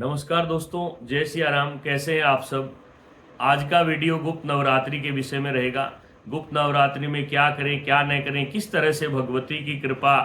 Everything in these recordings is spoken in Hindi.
नमस्कार दोस्तों, जय सिया राम। कैसे हैं आप सब। आज का वीडियो गुप्त नवरात्रि के विषय में रहेगा। गुप्त नवरात्रि में क्या करें क्या न करें, किस तरह से भगवती की कृपा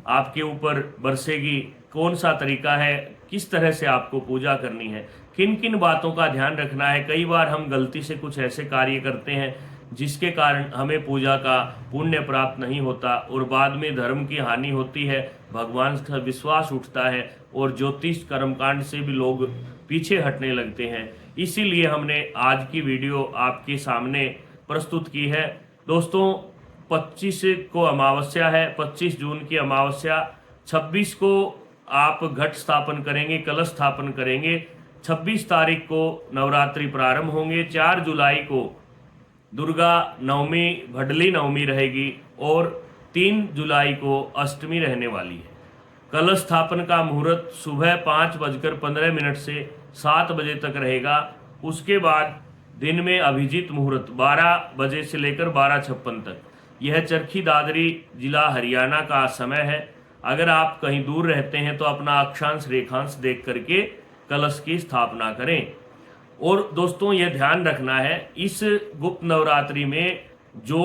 आपके ऊपर बरसेगी, कौन सा तरीका है, किस तरह से आपको पूजा करनी है, किन किन बातों का ध्यान रखना है। कई बार हम गलती से कुछ ऐसे कार्य करते हैं जिसके कारण हमें पूजा का पुण्य प्राप्त नहीं होता और बाद में धर्म की हानि होती है, भगवान का विश्वास उठता है और ज्योतिष कर्मकांड से भी लोग पीछे हटने लगते हैं। इसीलिए हमने आज की वीडियो आपके सामने प्रस्तुत की है। दोस्तों, 25 को अमावस्या है, 25 जून की अमावस्या। 26 को आप घट स्थापन करेंगे, कलश स्थापन करेंगे। 26 तारीख को नवरात्रि प्रारंभ होंगे। 4 जुलाई को दुर्गा नवमी, भडली नवमी रहेगी और 3 जुलाई को अष्टमी रहने वाली है। कलश स्थापन का मुहूर्त सुबह 5:15 से 7 बजे तक रहेगा। उसके बाद दिन में अभिजीत मुहूर्त 12 बजे से लेकर 12:56 तक। यह चरखी दादरी जिला हरियाणा का समय है। अगर आप कहीं दूर रहते हैं तो अपना अक्षांश रेखांश देख करके कलश की स्थापना करें। और दोस्तों, यह ध्यान रखना है, इस गुप्त नवरात्रि में जो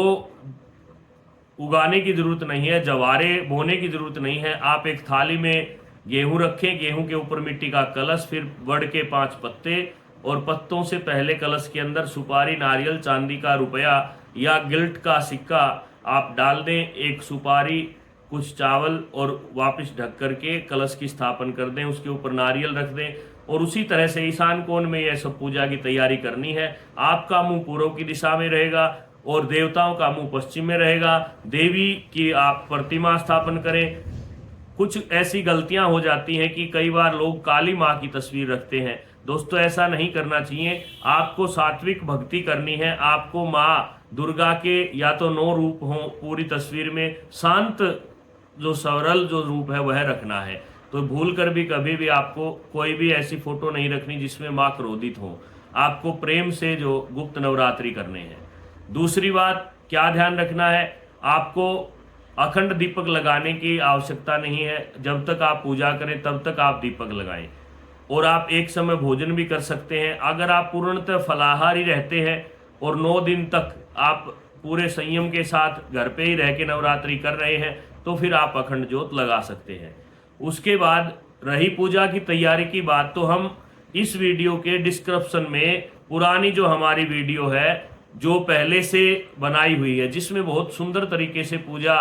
उगाने की जरूरत नहीं है, जवारे बोने की जरूरत नहीं है। आप एक थाली में गेहूं रखें, गेहूं के ऊपर मिट्टी का कलश, फिर बड़ के 5 पत्ते और पत्तों से पहले कलश के अंदर सुपारी, नारियल, चांदी का रुपया या गिल्ट का सिक्का आप डाल दें। एक सुपारी, कुछ चावल और वापस ढक करके कलश की स्थापन कर दें। उसके ऊपर नारियल रख दें और उसी तरह से ईशान कोण में यह सब पूजा की तैयारी करनी है। आपका मुंह पूर्व की दिशा में रहेगा और देवताओं का मुंह पश्चिम में रहेगा। देवी की आप प्रतिमा स्थापन करें। कुछ ऐसी गलतियां हो जाती हैं कि कई बार लोग काली माँ की तस्वीर रखते हैं। दोस्तों, ऐसा नहीं करना चाहिए। आपको सात्विक भक्ति करनी है। आपको माँ दुर्गा के या तो 9 रूप हों पूरी तस्वीर में, शांत जो सरल जो रूप है वह रखना है। तो भूल कर भी कभी भी आपको कोई भी ऐसी फोटो नहीं रखनी जिसमें माँ क्रोधित हो। आपको प्रेम से जो गुप्त नवरात्रि करने हैं। दूसरी बात, क्या ध्यान रखना है, आपको अखंड दीपक लगाने की आवश्यकता नहीं है। जब तक आप पूजा करें तब तक आप दीपक लगाएं। और आप एक समय भोजन भी कर सकते हैं। अगर आप पूर्णतः फलाहारी रहते हैं और 9 दिन तक आप पूरे संयम के साथ घर पे ही रह के नवरात्रि कर रहे हैं तो फिर आप अखंड ज्योत लगा सकते हैं। उसके बाद रही पूजा की तैयारी की बात, तो हम इस वीडियो के डिस्क्रिप्शन में पुरानी जो हमारी वीडियो है जो पहले से बनाई हुई है, जिसमें बहुत सुंदर तरीके से पूजा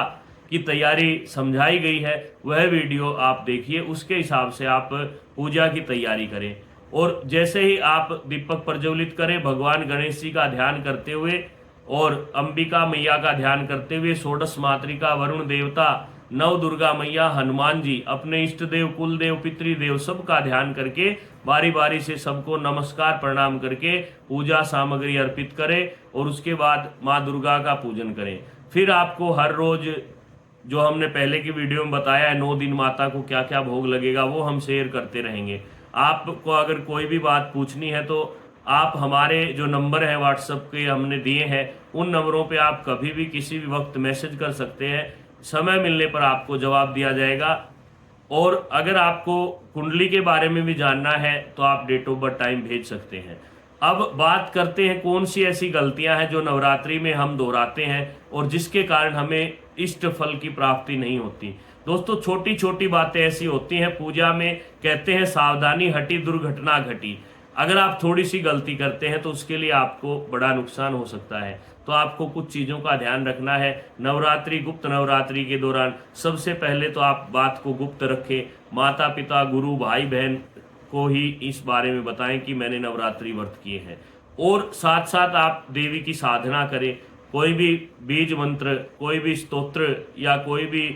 की तैयारी समझाई गई है, वह वीडियो आप देखिए। उसके हिसाब से आप पूजा की तैयारी करें। और जैसे ही आप दीपक प्रज्वलित करें, भगवान गणेश जी का ध्यान करते हुए और अंबिका मैया का ध्यान करते हुए, षोडश मातृका, वरुण देवता, नव दुर्गा मैया, हनुमान जी, अपने इष्ट देव, कुल देव, पितृदेव सबका ध्यान करके बारी बारी से सबको नमस्कार प्रणाम करके पूजा सामग्री अर्पित करें और उसके बाद माँ दुर्गा का पूजन करें। फिर आपको हर रोज जो हमने पहले की वीडियो में बताया है 9 दिन माता को क्या क्या भोग लगेगा, वो हम शेयर करते रहेंगे। आपको अगर कोई भी बात पूछनी है तो आप हमारे जो नंबर है व्हाट्सएप के हमने दिए हैं, उन नंबरों पे आप कभी भी किसी भी वक्त मैसेज कर सकते हैं। समय मिलने पर आपको जवाब दिया जाएगा। और अगर आपको कुंडली के बारे में भी जानना है तो आप डेट ऑफ बर्थ टाइम भेज सकते हैं। अब बात करते हैं कौन सी ऐसी गलतियां हैं जो नवरात्रि में हम दोहराते हैं और जिसके कारण हमें इष्ट फल की प्राप्ति नहीं होती। दोस्तों, छोटी छोटी बातें ऐसी होती हैं पूजा में, कहते हैं सावधानी हटी दुर्घटना घटी। अगर आप थोड़ी सी गलती करते हैं तो उसके लिए आपको बड़ा नुकसान हो सकता है। तो आपको कुछ चीज़ों का ध्यान रखना है। नवरात्रि, गुप्त नवरात्रि के दौरान सबसे पहले तो आप बात को गुप्त रखें। माता पिता, गुरु, भाई बहन को ही इस बारे में बताएं कि मैंने नवरात्रि व्रत किए हैं। और साथ साथ आप देवी की साधना करें। कोई भी बीज मंत्र, कोई भी स्तोत्र या कोई भी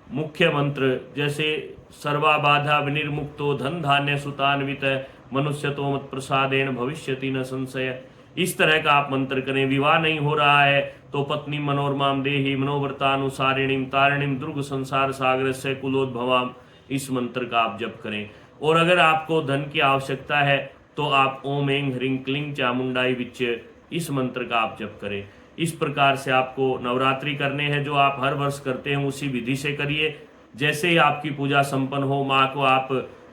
मुख्य मंत्र, जैसे सर्वा बाधा विनिर्मुक्तो धन धान्य सुतान्वित मनुष्य तो मत प्रसादेन भविष्यति न संशय, इस तरह का आप मंत्र करें। विवाह नहीं हो रहा है तो पत्नी मनोरमाम देहि मनोव्रतानुसारिणीम तारिणीम दुर्ग संसार सागर से कुलोद्भवाम, इस मंत्र का आप जप करें। और अगर आपको धन की आवश्यकता है तो आप ओम ऐं ह्रीं क्लीं चामुंडाई विच्चे, इस मंत्र का आप जप करें। इस प्रकार से आपको नवरात्रि करने हैं। जो आप हर वर्ष करते हैं उसी विधि से करिए। जैसे ही आपकी पूजा संपन्न हो, माँ को आप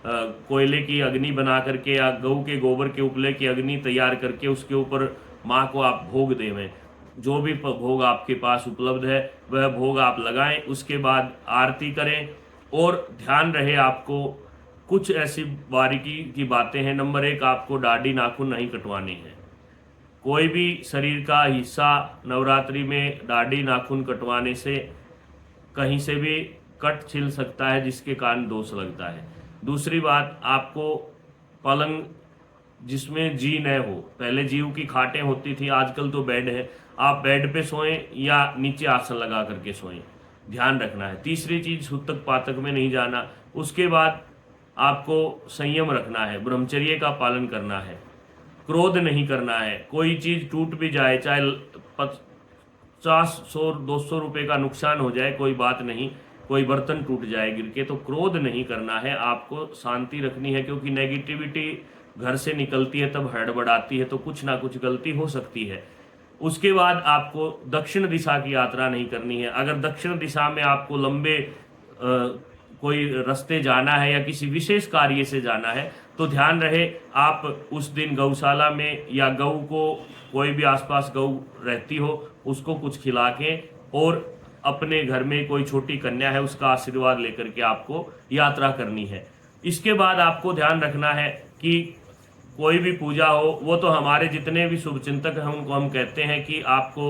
कोयले की अग्नि बना करके या गऊ के गोबर के उपले की अग्नि तैयार करके उसके ऊपर माँ को आप भोग देवें। जो भी भोग आपके पास उपलब्ध है वह भोग आप लगाएं। उसके बाद आरती करें और ध्यान रहे आपको कुछ ऐसी बारीकी की बातें हैं। नंबर 1, आपको दाढ़ी नाखून नहीं कटवाने हैं। कोई भी शरीर का हिस्सा नवरात्रि में दाढ़ी नाखून कटवाने से कहीं से भी कट छिल सकता है, जिसके कारण दोष लगता है। दूसरी बात, आपको पलंग जिसमें जी न हो, पहले जीव की खाटें होती थी, आजकल तो बेड है, आप बेड पे सोएं या नीचे आसन लगा करके सोएं, ध्यान रखना है। तीसरी चीज, सूतक पातक में नहीं जाना। उसके बाद आपको संयम रखना है, ब्रह्मचर्य का पालन करना है, क्रोध नहीं करना है। कोई चीज टूट भी जाए, चाहे 50, 100, 200 रुपए का नुकसान हो जाए, कोई बात नहीं, कोई बर्तन टूट जाए गिर के, तो क्रोध नहीं करना है, आपको शांति रखनी है। क्योंकि नेगेटिविटी घर से निकलती है तब हड़बड़ाती है, तो कुछ ना कुछ गलती हो सकती है। उसके बाद आपको दक्षिण दिशा की यात्रा नहीं करनी है। अगर दक्षिण दिशा में आपको लंबे कोई रास्ते जाना है या किसी विशेष कार्य से जाना है, तो ध्यान रहे आप उस दिन गौशाला में या गौ को, कोई भी आसपास गौ रहती हो, उसको कुछ खिला के, और अपने घर में कोई छोटी कन्या है उसका आशीर्वाद लेकर के आपको यात्रा करनी है। इसके बाद आपको ध्यान रखना है कि कोई भी पूजा हो, वो तो हमारे जितने भी शुभ चिंतक हैं उनको हम कहते हैं कि आपको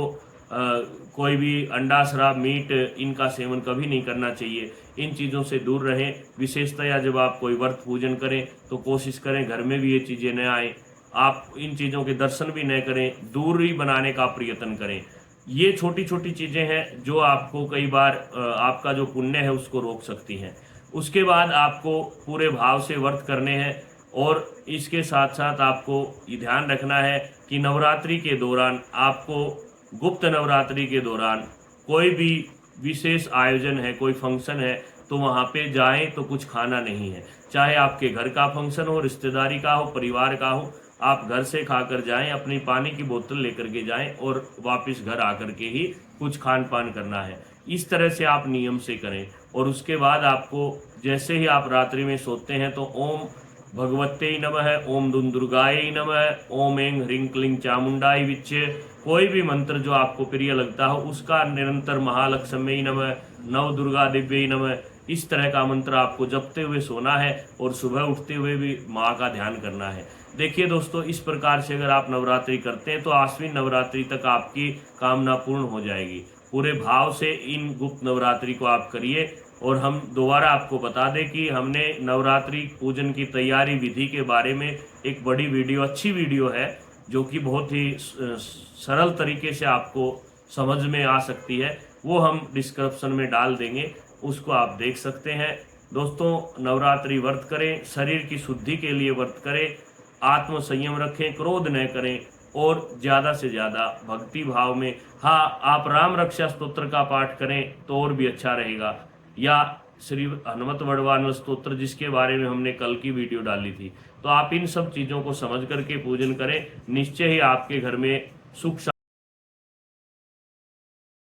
कोई भी अंडा, शराब, मीट, इनका सेवन कभी नहीं करना चाहिए। इन चीज़ों से दूर रहें। विशेषतया जब आप कोई व्रत पूजन करें तो कोशिश करें घर में भी ये चीज़ें न आए, आप इन चीज़ों के दर्शन भी न करें, दूरी बनाने का प्रयत्न करें। ये छोटी छोटी चीज़ें हैं जो आपको कई बार आपका जो पुण्य है उसको रोक सकती हैं। उसके बाद आपको पूरे भाव से व्रत करने हैं, और इसके साथ साथ आपको ये ध्यान रखना है कि नवरात्रि के दौरान आपको, गुप्त नवरात्रि के दौरान कोई भी विशेष आयोजन है, कोई फंक्शन है, तो वहाँ पे जाएं तो कुछ खाना नहीं है। चाहे आपके घर का फंक्शन हो, रिश्तेदारी का हो, परिवार का हो, आप घर से खाकर जाएं, अपनी पानी की बोतल लेकर के जाएं और वापस घर आकर के ही कुछ खान पान करना है। इस तरह से आप नियम से करें। और उसके बाद आपको, जैसे ही आप रात्रि में सोते हैं, तो ओम भगवते नमः, ओम दुर्गाय नमः, ओम ऐं ह्रीं क्लीं चामुंडाई विच्चे, कोई भी मंत्र जो आपको प्रिय लगता हो उसका निरंतर, महालक्ष्मी नमः, नव दुर्गा दिव्य नमः, इस तरह का मंत्र आपको जपते हुए सोना है और सुबह उठते हुए भी माँ का ध्यान करना है। देखिए दोस्तों, इस प्रकार से अगर आप नवरात्रि करते हैं तो आश्विन नवरात्रि तक आपकी कामना पूर्ण हो जाएगी। पूरे भाव से इन गुप्त नवरात्रि को आप करिए। और हम दोबारा आपको बता दें कि हमने नवरात्रि पूजन की तैयारी विधि के बारे में एक बड़ी वीडियो, अच्छी वीडियो है, जो कि बहुत ही सरल तरीके से आपको समझ में आ सकती है, वो हम डिस्क्रिप्शन में डाल देंगे, उसको आप देख सकते हैं। दोस्तों, नवरात्रि व्रत करें, शरीर की शुद्धि के लिए व्रत करें, आत्म संयम रखें, क्रोध न करें, और ज़्यादा से ज़्यादा भक्ति भाव में, हाँ, आप राम रक्षा स्तोत्र का पाठ करें तो और भी अच्छा रहेगा, या श्री हनुमत वर्णमाला स्तोत्र जिसके बारे में हमने कल की वीडियो डाली थी। तो आप इन सब चीज़ों को समझ करके पूजन करें, निश्चय ही आपके घर में सुख